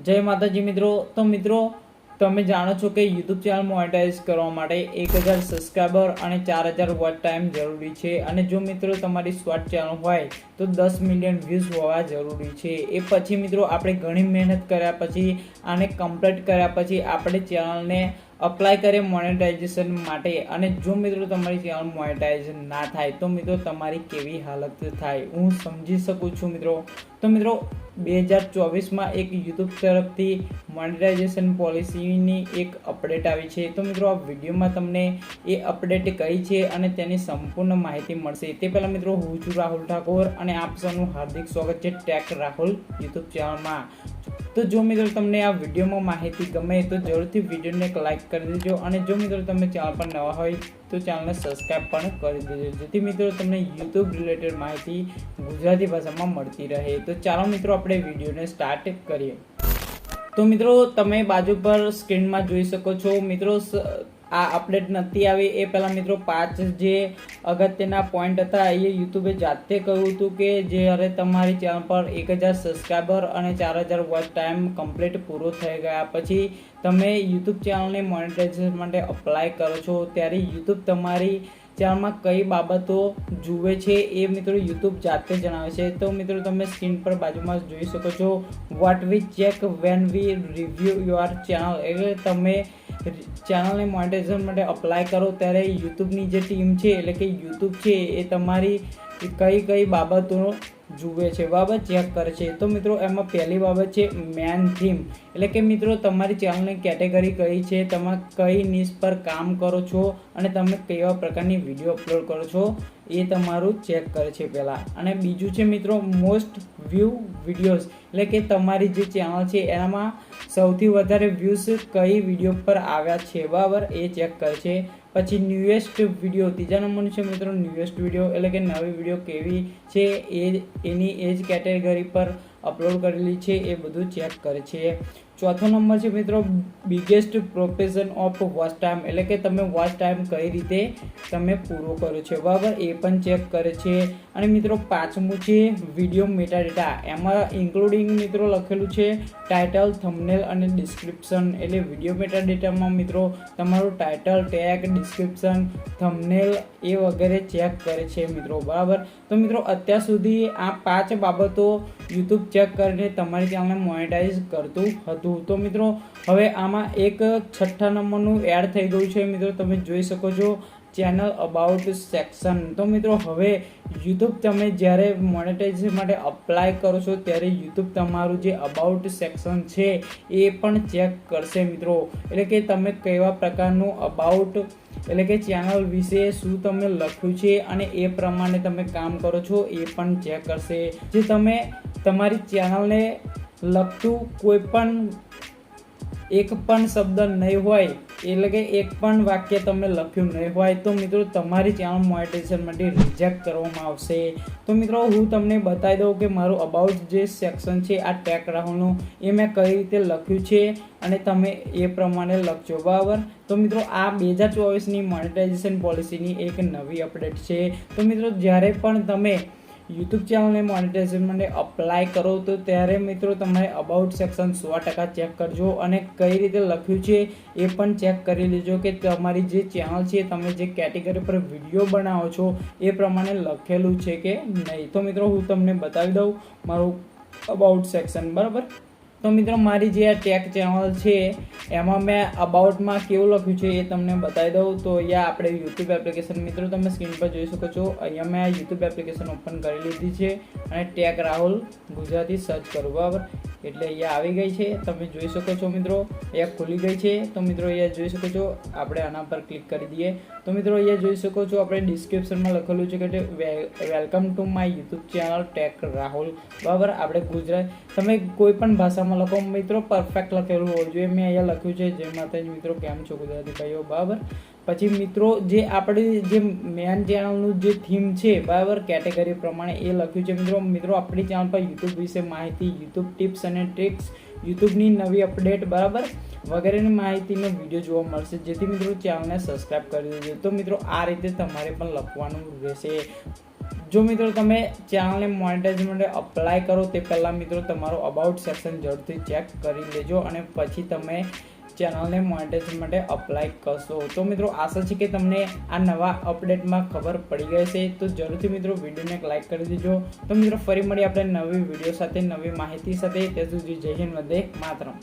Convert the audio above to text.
જય માતાજી મિત્રો। તો મિત્રો તમે જાણો છો કે YouTube ચેનલ મોનેટાઇઝ કરવા માટે 1000 સબસ્ક્રાઇબર અને 4000 વોચ ટાઈમ જરૂરી છે। અને જો મિત્રો તમારી શોર્ટ ચેનલ હોય તો 10 મિલિયન વ્યૂઝ હોવા જરૂરી છે। એ પછી મિત્રો આપણે ઘણી મહેનત કર્યા પછી આને કમ્પ્લીટ કર્યા પછી આપણે ચેનલને અપ્લાય કરીએ મોનેટાઇઝેશન માટે। અને જો મિત્રો તમારી ચેનલ મોનેટાઇઝ ના થાય તો મિત્રો તમારી કેવી હાલત થાય હું સમજી શકું છું મિત્રો। તો મિત્રો 2024 એક YouTube તરફથી મોનેટાઇઝેશન પોલિસીની એક અપડેટ આવી છે। તો મિત્રો આ વિડીયોમાં તમને એ અપડેટ કઈ છે અને તેની સંપૂર્ણ માહિતી મળશે। તે પહેલાં મિત્રો હું છું રાહુલ ઠાકોર અને આપ સૌનું હાર્દિક સ્વાગત છે ટેક રાહુલ YouTube ચેનલમાં। તો જો મિત્રો તમને આ વિડીયોમાં માહિતી ગમે તો જરૂરથી વિડીયોને એક લાઇક કરી દેજો અને જો મિત્રો તમે ચેનલ પર નવા હોય તો ચેનલને સબસ્ક્રાઇબ પણ કરી દેજો જેથી મિત્રો તમને YouTube રિલેટેડ માહિતી ગુજરાતી ભાષામાં મળતી રહે। તો ચાલો મિત્રો આપણે વિડીયોને સ્ટાર્ટ કરીએ। તો મિત્રો તમે બાજુ પર સ્ક્રીનમાં જોઈ શકો છો મિત્રો આ અપડેટ નથી આવી એ પહેલાં મિત્રો 5 જે અગત્યના પોઈન્ટ હતા એ યુટ્યુબે જાતે કહ્યું હતું કે જ્યારે તમારી ચેનલ પર 1000 સબસ્ક્રાઈબર અને 4000 વોચ ટાઈમ કમ્પ્લીટ પૂરો થઈ ગયા પછી તમે યુટ્યુબ ચેનલને મોનેટાઇઝેશન માટે અપ્લાય કરો છો ત્યારે યુટ્યુબ તમારી ચેનલમાં કઈ બાબતો જુએ છે એ મિત્રો યુટ્યુબ જાતે જણાવે છે। તો મિત્રો તમે સ્ક્રીન પર બાજુમાં જોઈ શકો છો what we check when we review your channel, એટલે તમે ચેનલને મોનેટાઇઝેશન માટે અપ્લાય કરો ત્યારે યુટ્યુબની જે ટીમ છે એટલે કે યુટ્યુબ છે એ તમારી કઈ બાબતો જુએ છે બરાબર ચેક કરે છે। તો મિત્રો એમાં પહેલી બાબત છે મેન થીમ, એટલે કે મિત્રો તમારી ચેનલની કેટેગરી કઈ છે, તમે કઈ નિશ પર કામ કરો છો અને તમે કેવા પ્રકારની વિડીયો અપલોડ કરો છો એ તમારું ચેક કરે છે પહેલાં। અને બીજું છે મિત્રો મોસ્ટ વ્યૂ વિડીયોઝ, એટલે કે તમારી જે ચેનલ છે એનામાં સૌથી વધારે વ્યૂઝ કઈ વિડીયો પર આવ્યા છે બરાબર એ ચેક કરે છે। પછી ન્યૂએસ્ટ વિડીયો ત્રીજા નંબરનું છે મિત્રો ન્યૂએસ્ટ વિડીયો, એટલે કે નવી વિડીયો કેવી છે એની એજ કેટેગરી પર અપલોડ કરેલી છે એ બધું ચેક કરે છે। ચોથો નંબર છે મિત્રો biggest profession of watch time, એટલે કે તમે વોચ ટાઈમ કઈ રીતે તમે પૂરો કર્યો છે બરાબર એ પણ ચેક કરે છે। અને મિત્રો પાંચમું છે વિડીયો મેટાડેટા, એમાં ઇન્ક્લુડિંગ મિત્રો લખેલું છે ટાઇટલ થંબનેલ અને ડિસ્ક્રિપ્શન, એટલે વિડીયો મેટાડેટામાં મિત્રો તમારું ટાઇટલ ટેગ ડિસ્ક્રિપ્શન થંબનેલ એ વગેરે ચેક કરે છે મિત્રો બરાબર। તો મિત્રો અત્યાર સુધી આ 5 બાબતો યુટ્યુબ ચેક કરીને તમારી ચેનલને મોનેટાઇઝ કરતું હતું। તો મિત્રો હવે આમાં એક 6થા નંબરનું એડ થઈ ગયું છે મિત્રો તમે જોઈ શકો છો ચેનલ અબાઉટ સેક્શન। તો મિત્રો હવે યુટ્યુબ તમે જ્યારે મોનેટાઇઝેશન માટે અપ્લાય કરો છો ત્યારે યુટ્યુબ તમારું જે અબાઉટ સેક્શન છે એ પણ ચેક કરશે મિત્રો, એટલે કે તમે કેવા પ્રકારનું અબાઉટ એટલે કે ચેનલ વિશે શું તમે લખ્યું છે અને એ પ્રમાણે તમે કામ કરો છો એ પણ ચેક કરશે। જે તમે તમારી ચેનલને લગતું કોઈ પણ એક પણ શબ્દ નહીં હોય એટલે કે એક પણ વાક્ય તમે લખ્યું નહીં હોય તો મિત્રો તમારી ચેનલ મોનેટાઇઝેશન માટે રિજેક્ટ કરવામાં આવશે। તો મિત્રો હું તમને બતાવી દઉં કે મારું અબાઉટ જે સેક્શન છે આ ટેક રાહુલનું એ મેં કઈ રીતે લખ્યું છે અને તમે એ પ્રમાણે લખજો બરાબર। તો મિત્રો આ 2024ની મોનેટાઇઝેશન પોલિસીની એક નવી અપડેટ છે। તો મિત્રો જ્યારે પણ તમે યુટ્યુબ ચેનલને મોનેટાઇઝેશન માટે અપ્લાય કરો તો ત્યારે મિત્રો તમારે અબાઉટ સેક્શન 100% ચેક કરજો અને કઈ રીતે લખ્યું છે એ પણ ચેક કરી લેજો કે તમારી જે ચેનલ છે તમે જે કેટેગરી પર વિડીયો બનાવો છો એ પ્રમાણે લખેલું છે કે નહીં। તો મિત્રો હું તમને બતાવી દઉં મારું અબાઉટ સેક્શન બરાબર। તો મિત્રો મારી જે આ ટેક ચેનલ છે એમાં મેં અબાઉટમાં કેવું લખ્યું છે એ તમને બતાવી દઉં। તો અહીંયા આપણે યુટ્યુબ એપ્લિકેશન મિત્રો તમે સ્ક્રીન પર જોઈ શકો છો અહીંયા મેં યુટ્યુબ એપ્લિકેશન ઓપન કરી લીધી છે અને ટેક રાહુલ ગુજરાતી સર્ચ કરો બરાબર એટલે અહીંયા આવી ગઈ છે તમે જોઈ શકો છો મિત્રો અહીંયા ખુલી ગઈ છે। તો મિત્રો અહીંયા જોઈ શકો છો આપણે આના પર ક્લિક કરી દઈએ તો મિત્રો અહીંયા જોઈ શકો છો આપણે ડિસ્ક્રિપ્શનમાં લખેલું છે કે welcome to my YouTube channel Tech Rahul બરાબર। આપણે ગુજરાત તમે કોઈ પણ ભાષામાં લખો મિત્રો પરફેક્ટ લખેલું હોવું જોઈએ, મેં અહીંયા લખ્યું છે જય માતાજી મિત્રો કેમ છો ગુજરાતી ભાઈઓ બરાબર। પછી મિત્રો જે આપણી જે મેન ચેનલનું જે થીમ છે બરાબર કેટેગરી પ્રમાણે એ લખ્યું છે મિત્રો આપણી ચેનલ પર યુટ્યુબ વિશે માહિતી, યુટ્યુબ ટિપ્સ અને ટ્રિક્સ, યુટ્યુબની નવી અપડેટ બરાબર વગેરેની માહિતીનો વિડીયો જોવા મળશે જેથી મિત્રો ચેનલને સબસ્ક્રાઈબ કરી દેજો। તો મિત્રો આ રીતે તમારે પણ લખવાનું રહેશે। જો મિત્રો તમે ચેનલને મોનેટાઇઝ માટે અપ્લાય કરો તે પહેલાં મિત્રો તમારું અબાઉટ સેક્શન જરૂરથી ચેક કરી લેજો અને પછી તમે ચેનલને મોનેટાઇઝ માટે અપ્લાય કરશો. તો મિત્રો આશા છે કે તમને આ નવા અપડેટમાં ખબર પડી ગઈ છે. તો જરૂરથી મિત્રો વિડીયોને એક લાઇક કરી દેજો. તો મિત્રો ફરી મળીએ આપણે નવી વિડીયો સાથે, નવી માહિતી સાથે. ત્યાં સુધી જય હિન્દ, વંદે માતરમ.